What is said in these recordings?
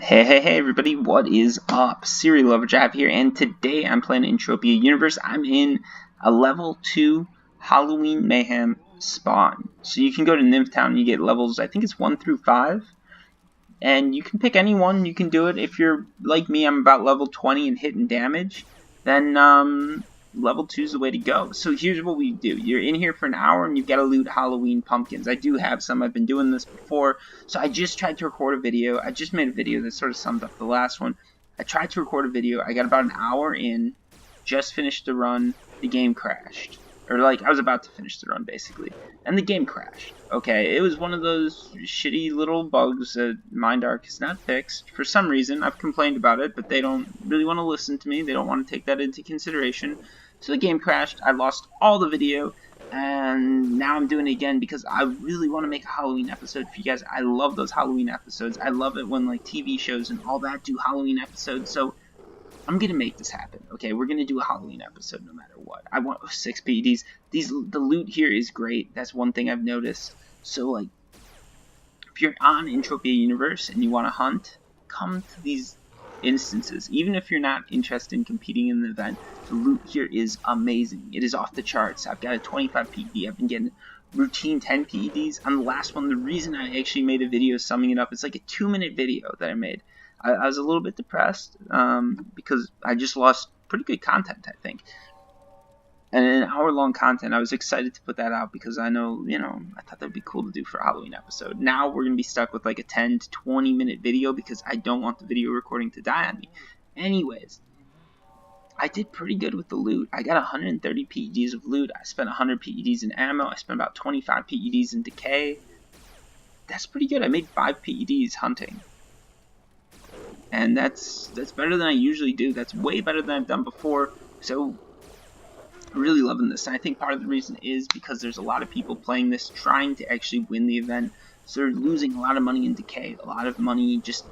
Hey everybody, what is up? Serial Lover Jab here, and today I'm playing Entropia Universe. I'm in a level 2 Halloween Mayhem spawn. So you can go to Nymphtown and you get levels, I think it's 1 through 5. And you can pick any one, you can do it. If you're like me, I'm about level 20 and hitting damage, then level 2 is the way to go. So here's what we do. You're in here for an hour and you've got to loot Halloween pumpkins. I do have some. I've been doing this before. So I just tried to record a video. I just made a video that sort of summed up the last one. I tried to record a video. I got about an hour in, just finished the run. The game crashed. Or like, I was about to finish the run basically. And the game crashed. Okay, it was one of those shitty little bugs that Mindark has not fixed. For some reason, I've complained about it, but they don't really want to listen to me. They don't want to take that into consideration. So the game crashed. I lost all the video. And now I'm doing it again because I really want to make a Halloween episode for you guys. I love those Halloween episodes. I love it when like TV shows and all that do Halloween episodes. So I'm gonna make this happen. Okay, we're gonna do a Halloween episode no matter what. I want 6 PEDs. The loot here is great. That's one thing I've noticed. So like, if you're on Entropia Universe and you want to hunt, come to these instances. Even if you're not interested in competing in the event, the loot here is amazing. It is off the charts. I've got a 25 PED. I've been getting routine 10 PEDs. On the last one, the reason I actually made a video summing it up, it's like a 2-minute video that I made. I was a little bit depressed because I just lost pretty good content, I think. And an hour-long content, I was excited to put that out because I know, I thought that would be cool to do for a Halloween episode. Now we're going to be stuck with like a 10 to 20-minute video because I don't want the video recording to die on me. Anyways, I did pretty good with the loot. I got 130 PEDs of loot. I spent 100 PEDs in ammo. I spent about 25 PEDs in decay. That's pretty good. I made 5 PEDs hunting. And that's better than I usually do. That's way better than I've done before. So, I'm really loving this. And I think part of the reason is because there's a lot of people playing this trying to actually win the event. So they're losing a lot of money in decay. A lot of money just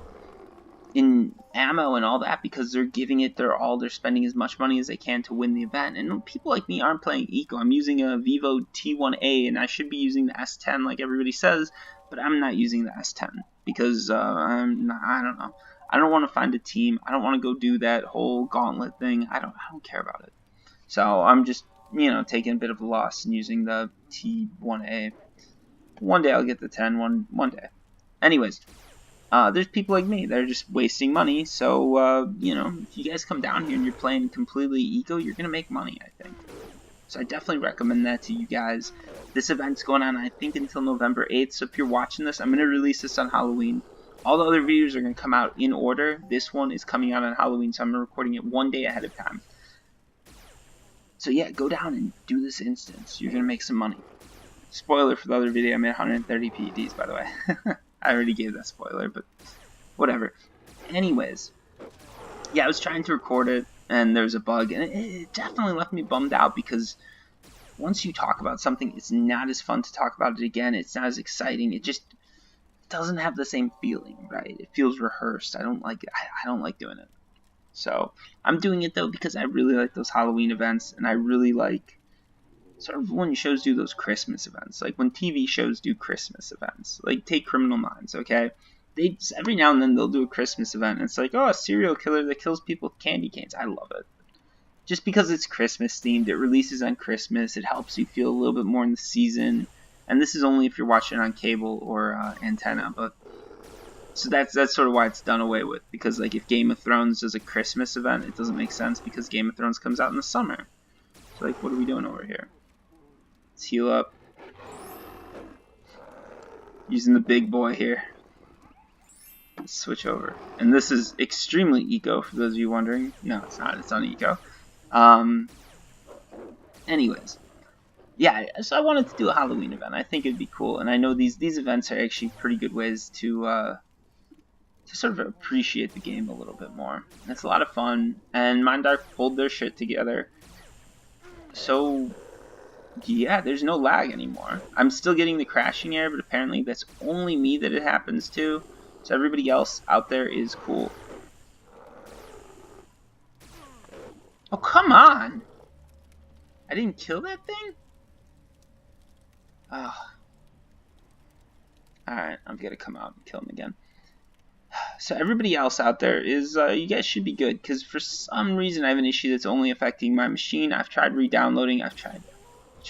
in ammo and all that because they're giving it their all. They're spending as much money as they can to win the event. And people like me aren't playing eco. I'm using a Vivo T1A and I should be using the S10 like everybody says. But I'm not using the S10 because I don't know. I don't want to find a team. I don't want to go do that whole gauntlet thing. I don't care about it. So I'm just, taking a bit of a loss and using the T1A. One day I'll get the 10, one day. Anyways, there's people like me that are just wasting money. So, if you guys come down here and you're playing completely eco, you're going to make money, I think. So I definitely recommend that to you guys. This event's going on, I think, until November 8th. So if you're watching this, I'm going to release this on Halloween. All the other videos are going to come out in order. This one is coming out on Halloween, so I'm recording it one day ahead of time. So yeah, go down and do this instance. You're going to make some money. Spoiler for the other video, I made 130 PEDs, by the way. I already gave that spoiler, but whatever. Anyways, yeah, I was trying to record it, and there was a bug, and it definitely left me bummed out because once you talk about something, it's not as fun to talk about it again. It's not as exciting. It just doesn't have the same feeling, right? It feels rehearsed. I don't like it. I don't like doing it. So I'm doing it though because I really like those Halloween events, and I really like sort of when shows do those Christmas events, like when TV shows do Christmas events. Like take Criminal Minds, okay? They just, every now and then they'll do a Christmas event, and it's like, oh, a serial killer that kills people with candy canes. I love it. Just because it's Christmas themed, it releases on Christmas. It helps you feel a little bit more in the season. And this is only if you're watching it on cable or antenna, but so that's sort of why it's done away with. Because like if Game of Thrones does a Christmas event, it doesn't make sense because Game of Thrones comes out in the summer. So like, what are we doing over here? Let's heal up. Using the big boy here. Let's switch over. And this is extremely eco for those of you wondering. No, it's not. It's uneco. Anyways. Yeah, so I wanted to do a Halloween event. I think it'd be cool, and I know these events are actually pretty good ways to sort of appreciate the game a little bit more. It's a lot of fun, and Mindark pulled their shit together. So, yeah, there's no lag anymore. I'm still getting the crashing error, but apparently that's only me that it happens to. So everybody else out there is cool. Oh, come on! I didn't kill that thing? Oh. Alright, I'm gonna come out and kill him again. So everybody else out there is, you guys should be good, because for some reason I have an issue that's only affecting my machine. I've tried re-downloading, I've tried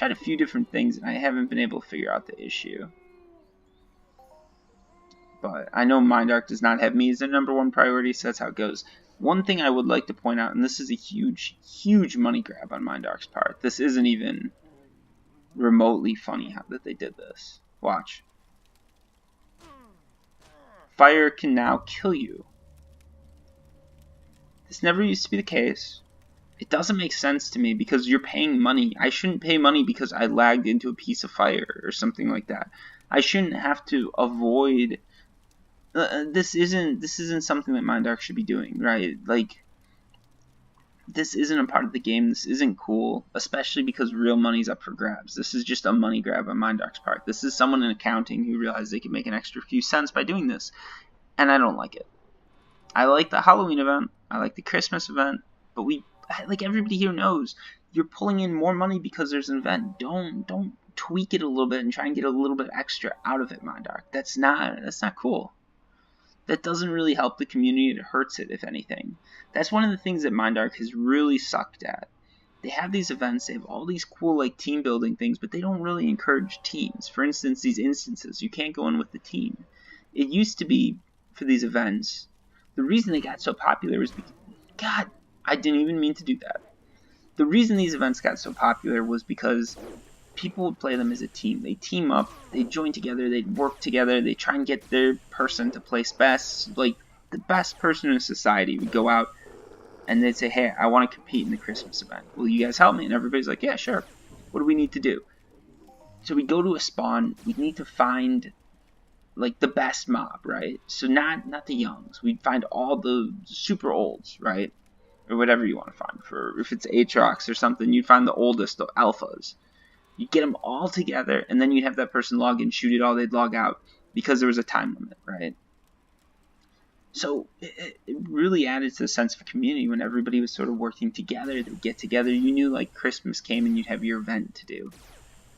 a few different things, and I haven't been able to figure out the issue. But I know Mindark does not have me as their #1 priority, so that's how it goes. One thing I would like to point out, and this is a huge, huge money grab on Mindark's part. This isn't even remotely funny how that they did this. Watch. Fire can now kill you. This never used to be the case. It doesn't make sense to me because you're paying money. I shouldn't pay money because I lagged into a piece of fire or something like that. I shouldn't have to avoid. This isn't something that Mindark should be doing, right? Like, this isn't a part of the game. This isn't cool, especially because real money's up for grabs. This is just a money grab on Mindark's part. This is someone in accounting who realized they could make an extra few cents by doing this, and I don't like it. I like the Halloween event. I like the Christmas event, but like everybody here knows, you're pulling in more money because there's an event. Don't tweak it a little bit and try and get a little bit extra out of it, Mindark. That's not cool. That doesn't really help the community. It hurts it, if anything. That's one of the things that Mindark has really sucked at. They have these events, they have all these cool like team building things, but they don't really encourage teams. For instance, these instances, you can't go in with the team. It used to be for these events, the reason they got so popular was because, God, I didn't even mean to do that. The reason these events got so popular was because people would play them as a team. They team up, they join together, they'd work together, they try and get their person to place best. Like, the best person in society would go out and they'd say, hey, I want to compete in the Christmas event. Will you guys help me? And everybody's like, yeah, sure. What do we need to do? So we go to a spawn, we need to find like the best mob, right? So not the youngs. We'd find all the super olds, right? Or whatever you want to find. For if it's Aatrox or something, you'd find the oldest, the alphas. You get them all together, and then you'd have that person log in, shoot it all, they'd log out, because there was a time limit, right? So it really added to the sense of community when everybody was sort of working together. They'd get together. You knew, like, Christmas came and you'd have your event to do.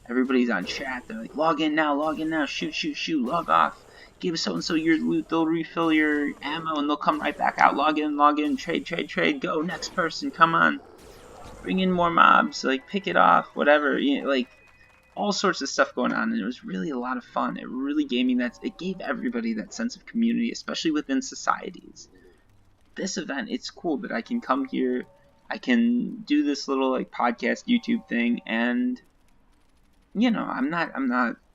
Everybody's on chat. They're like, log in now, shoot, log off. Give so-and-so your loot, they'll refill your ammo, and they'll come right back out. Log in, trade, go, next person, come on. Bring in more mobs, like, pick it off, whatever, you know, like, all sorts of stuff going on, and it was really a lot of fun. It really gave me it gave everybody that sense of community, especially within societies. This event, it's cool that I can come here, I can do this little, like, podcast YouTube thing, and, you know,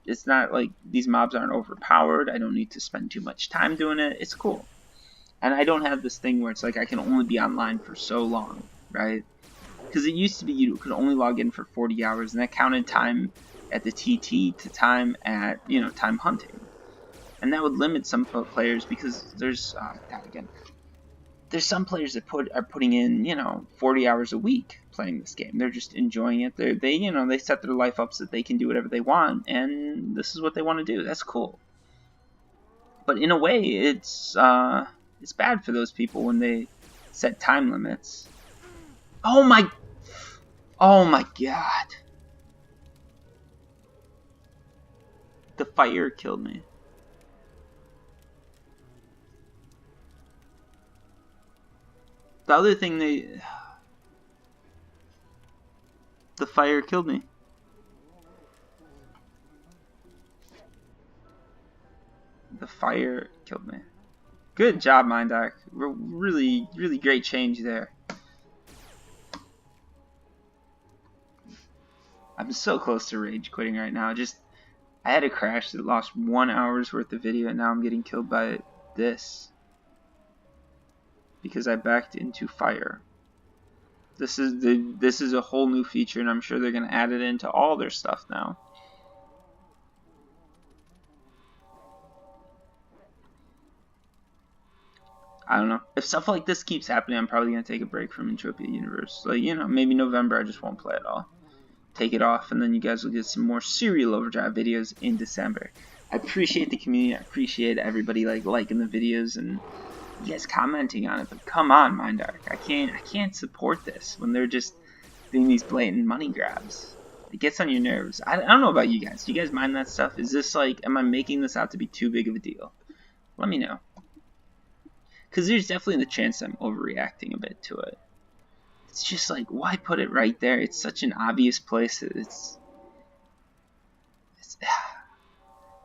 it's not like these mobs aren't overpowered, I don't need to spend too much time doing it, it's cool. And I don't have this thing where it's like I can only be online for so long, right? Because it used to be you could only log in for 40 hours, and that counted time at the TT to time at, you know, time hunting. And that would limit some players because there's some players that are putting in, you know, 40 hours a week playing this game. They're just enjoying it. They set their life up so that they can do whatever they want, and this is what they want to do. That's cool. But in a way, it's bad for those people when they set time limits. Oh my god. The fire killed me. The other thing the fire killed me. The fire killed me. Good job, Mindark. Really, really great change there. I'm so close to rage quitting right now. I had a crash that lost 1 hour's worth of video, and now I'm getting killed by this. Because I backed into fire. This is a whole new feature, and I'm sure they're going to add it into all their stuff now. I don't know. If stuff like this keeps happening, I'm probably going to take a break from Entropia Universe. Like, you know, maybe November I just won't play at all. Take it off, and then you guys will get some more Serial Overdrive videos in December. I appreciate the community. I appreciate everybody liking the videos and you guys commenting on it. But come on, Mindark, I can't support this when they're just doing these blatant money grabs. It gets on your nerves. I don't know about you guys. Do you guys mind that stuff? Is this like, am I making this out to be too big of a deal? Let me know. Because there's definitely the chance I'm overreacting a bit to it. It's just like, why put it right there? It's such an obvious place. It's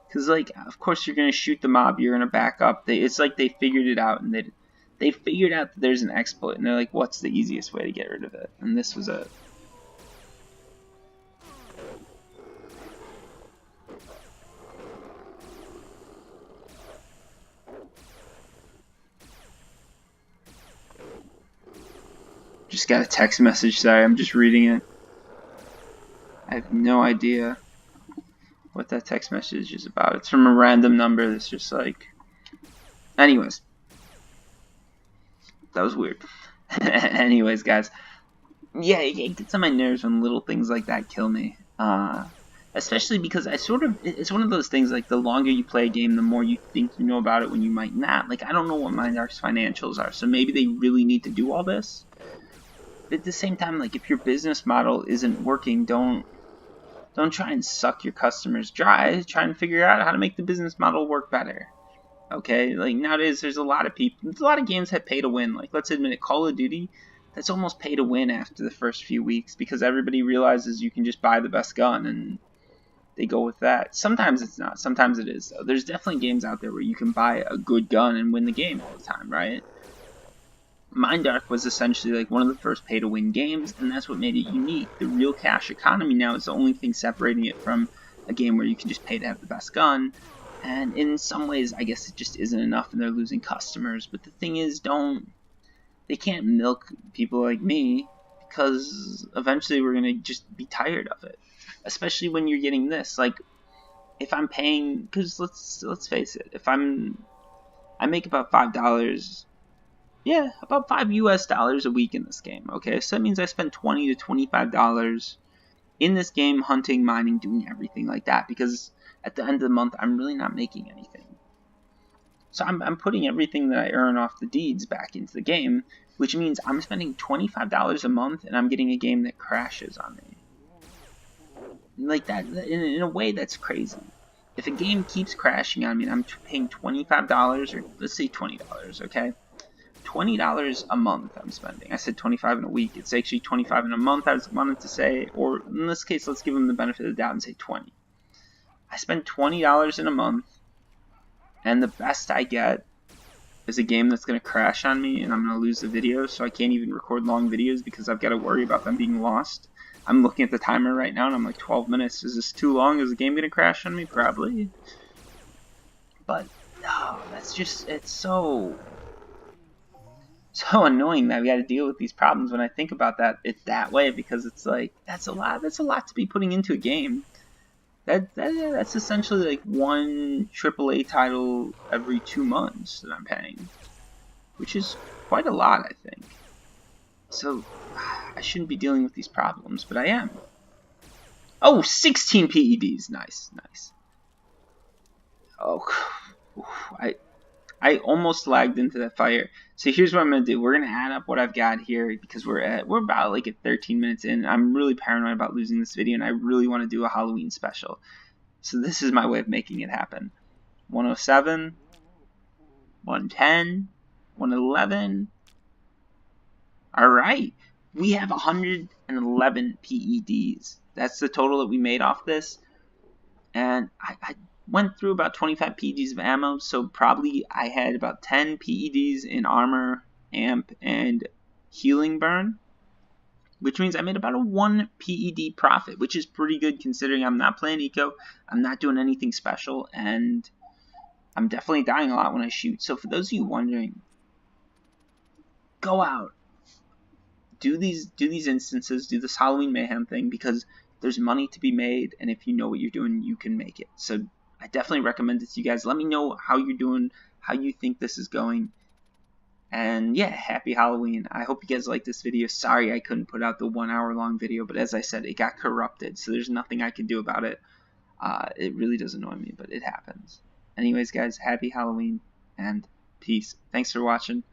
because, like, of course you're gonna shoot the mob. You're gonna back up. It's like they figured it out, and they figured out that there's an exploit, and they're like, what's the easiest way to get rid of it? And this was it. Just got a text message, sorry, I'm just reading it. I have no idea what that text message is about. It's from a random number that's just like... Anyways. That was weird. Anyways, guys. Yeah, it gets on my nerves when little things like that kill me. Especially because it's one of those things, like, the longer you play a game, the more you think you know about it when you might not. Like, I don't know what Mindark's financials are, so maybe they really need to do all this. But at the same time, like, if your business model isn't working, don't try and suck your customers dry. Try and figure out how to make the business model work better. Okay? Like, nowadays, there's a lot of games that pay to win. Like, let's admit it, Call of Duty, that's almost pay to win after the first few weeks because everybody realizes you can just buy the best gun and they go with that. Sometimes it's not. Sometimes it is, though. There's definitely games out there where you can buy a good gun and win the game all the time, right? Mindark was essentially like one of the first pay-to-win games, and that's what made it unique. The real cash economy now is the only thing separating it from a game where you can just pay to have the best gun. And in some ways, I guess it just isn't enough, and they're losing customers. But the thing is, they can't milk people like me, because eventually we're gonna just be tired of it. Especially when you're getting this, like, if I'm paying, because let's face it, if I make about $5. Yeah, about $5 US a week in this game, okay? So that means I spend $20 to $25 in this game, hunting, mining, doing everything like that, because at the end of the month, I'm really not making anything. So I'm putting everything that I earn off the deeds back into the game, which means I'm spending $25 a month, and I'm getting a game that crashes on me. Like that, in a way, that's crazy. If a game keeps crashing on me, and I'm paying $25, or let's say $20, okay? $20 a month I'm spending. I said 25 in a week. It's actually 25 in a month I wanted to say, or in this case, let's give them the benefit of the doubt and say 20. I spend $20 in a month, and the best I get is a game that's going to crash on me, and I'm going to lose the video, so I can't even record long videos because I've got to worry about them being lost. I'm looking at the timer right now, and I'm like, 12 minutes. Is this too long? Is the game going to crash on me? Probably. But, no, that's just, it's so annoying that we got to deal with these problems when I think about it that way, because it's like, that's a lot to be putting into a game. That's essentially like one AAA title every 2 months that I'm paying, which is quite a lot, I think. So I shouldn't be dealing with these problems, but I am. Oh, 16 PEDs, nice. Oh, I almost lagged into that fire. So here's what I'm going to do. We're going to add up what I've got here because we're about like at 13 minutes in. I'm really paranoid about losing this video, and I really want to do a Halloween special. So this is my way of making it happen. 107, 110, 111. All right. We have 111 PEDs. That's the total that we made off this. And I went through about 25 PEDs of ammo, so probably I had about 10 PEDs in armor, amp, and healing burn, which means I made about a 1 PED profit, which is pretty good considering I'm not playing eco, I'm not doing anything special, and I'm definitely dying a lot when I shoot. So for those of you wondering, go out, do these instances, do this Halloween Mayhem thing, because there's money to be made, and if you know what you're doing, you can make it. So I definitely recommend it to you guys. Let me know how you're doing, how you think this is going. And yeah, happy Halloween. I hope you guys like this video. Sorry I couldn't put out the 1 hour long video, but as I said, it got corrupted, so there's nothing I can do about it. It really does annoy me, but it happens. Anyways, guys, happy Halloween, and peace. Thanks for watching.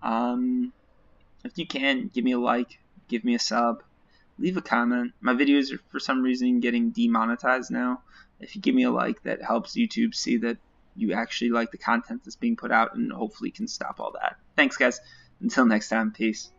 If you can, give me a like, give me a sub, leave a comment. My videos are for some reason getting demonetized now. If you give me a like, that helps YouTube see that you actually like the content that's being put out and hopefully can stop all that. Thanks, guys. Until next time, peace.